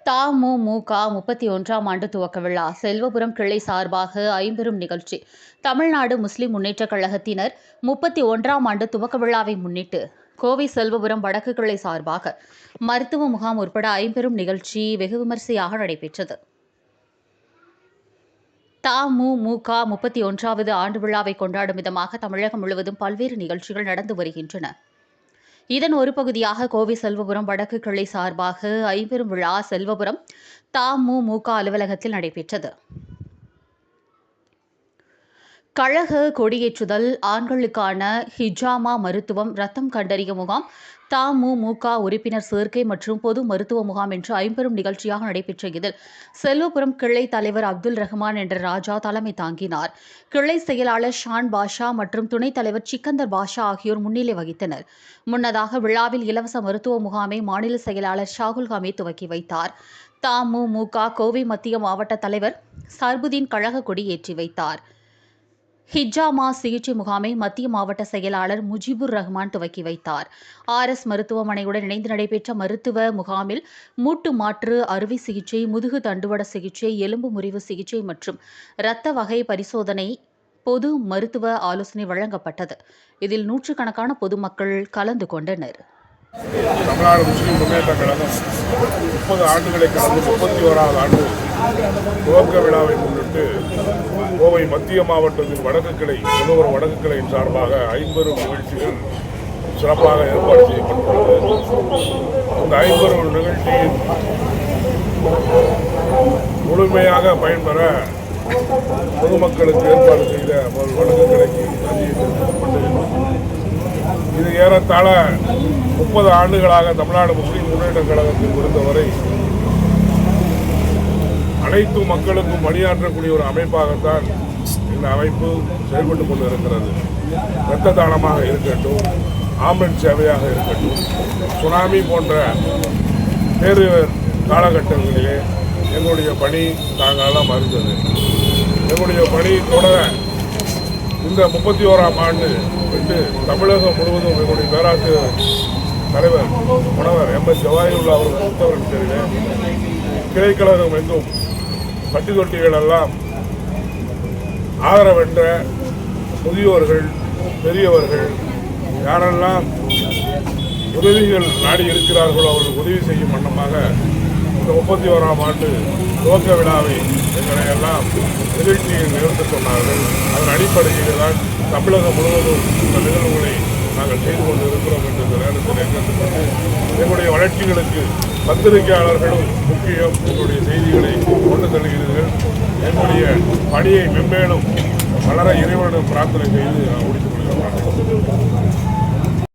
தமுமுக 31ஆம் ஆண்டு துவக்க விழா செல்வபுரம் கிளை சார்பாக ஐம்பெரும் நிகழ்ச்சி. தமிழ்நாடு முஸ்லிம் முன்னேற்றக் கழகத்தினர் 31ஆம் ஆண்டு துவக்க விழாவை முன்னிட்டு கோவை செல்வபுரம் வடக்கு கிளை சார்பாக மருத்துவ முகாம் உட்பட ஐம்பெரும் நிகழ்ச்சி வெகு விமரிசையாக நடைபெற்றது. தமுமுக 31வது ஆண்டு விழாவை கொண்டாடும் விதமாக தமிழகம் முழுவதும் பல்வேறு நிகழ்ச்சிகள் நடந்து வருகின்றன. இதன் ஒரு பகுதியாக கோவை செல்வபுரம் வடக்கு கிளை சார்பாக ஐம்பெரும் விழா செல்வபுரம் தமுமுக அலுவலகத்தில் நடைபெற்றது. கழக கொடியேற்றுதல், ஆண்களுக்கான ஹிஜாமா மருத்துவம், ரத்தம் கண்டறிய முகாம், தமுமுக உறுப்பினர் சேர்க்கை மற்றும் பொது மருத்துவ முகாம் என்று ஐம்பெரும் நிகழ்ச்சியாக நடைபெற்ற இதில் செல்வபுரம் கிளை தலைவர் அப்துல் ரஹ்மான் என்ற ராஜா தலைமை தாங்கினார். கிளை செயலாளர் ஷான் பாஷா மற்றும் துணைத் தலைவர் சிக்கந்தர் பாஷா ஆகியோர் முன்னிலை வகித்தனர். முன்னதாக விழாவில் இலவச மருத்துவ முகாமை மாநில செயலாளர் ஷாகுல் ஹமீத் துவக்கி வைத்தார். தமுமுக கோவை மத்திய மாவட்ட தலைவர் சர்புதீன் கழக கொடி ஏற்றி வைத்தார். ஹிஜாமா சிகிச்சை முகாமை மத்திய மாவட்ட செயலாளர் முஜிபுர் ரஹ்மான் துவக்கி வைத்தார். RS மருத்துவமனையுடன் இணைந்து நடைபெற்ற மருத்துவ முகாமில் மூட்டு மாற்று அறுவை சிகிச்சை, முதுகு தண்டுவட சிகிச்சை, எலும்பு முறிவு சிகிச்சை மற்றும் இரத்த வகை பரிசோதனை, பொது மருத்துவ ஆலோசனை வழங்கப்பட்டது. இதில் நூற்றுக்கணக்கான பொதுமக்கள் கலந்து கொண்டனர். தமிழ்நாடு முஸ்லிம் முன்னேற்றக் கழகம் 30 ஆண்டுகளை கடந்து 31வது ஆண்டு துவக்க விழாவை முன்னிட்டு கோவை மத்திய மாவட்டத்தின் வடக்கு கிளை செல்வபுரம் வடக்கு கிளையின் சார்பாக ஐம்பெரும் நிகழ்ச்சிகள் சிறப்பாக ஏற்பாடு செய்யப்பட்டுள்ளது. இந்த ஐம்பெரும் நிகழ்ச்சியில் முழுமையாக பயன்பெற பொதுமக்களுக்கு ஏற்பாடு செய்த வடக்கு கிளைக்கு நன்றியை தெரிவிக்கப்பட்டு, இது ஏறத்தாழ 30 ஆண்டுகளாக தமிழ்நாடு முஸ்லிம் முன்னேற்றக் கழகத்தில் பொறுத்தவரை அனைத்து மக்களுக்கும் பணியாற்றக்கூடிய ஒரு அமைப்பாகத்தான் இந்த அமைப்பு செயல்பட்டுக் கொண்டு இருக்கிறது. இரத்த தானமாக இருக்கட்டும், ஆம்புலன்ஸ் சேவையாக இருக்கட்டும், சுனாமி போன்ற பேரிடர் காலகட்டங்களிலே எங்களுடைய பணி தாங்களாக அறிந்தது. எங்களுடைய பணி தொடர இந்த 31ஆம் ஆண்டு விட்டு தமிழகம் முழுவதும் எங்களுடைய பேராசிரியர் தலைவர் முனைவர் MS ஜவாஹிருல்லா அவர்கள் உத்தரவின் பேரில் கிளைக்கழகம் எங்கும் பட்டி தொட்டிகள் எல்லாம் ஆதரவற்ற முதியோர்கள், பெரியவர்கள் யாரெல்லாம் உதவிகள் நாடி இருக்கிறார்களோ அவர்களுக்கு உதவி செய்யும் வண்ணமாக இந்த 31ஆம் ஆண்டு துவக்க விழாவை எங்களை எல்லாம் நிகழ்ச்சியை நிகழ்த்த சொன்னார்கள். அதன் அடிப்படையில் தான் தமிழகம் முழுவதும் இந்த நிகழ்வுகளை நாங்கள் செய்து கொண்டு இருக்கிறோம் என்று இந்த நேரத்தில் எண்ணப்பட்டு, எங்களுடைய வளர்ச்சிகளுக்கு பத்திரிகையாளர்களும் முக்கியம். எங்களுடைய செய்திகளை கொண்டு செல்கிறீர்கள். எங்களுடைய பணியை மென்மேலும் வளர இறைவனிடம் பிரார்த்தனை செய்து முடித்துக் கொள்கிறோம்.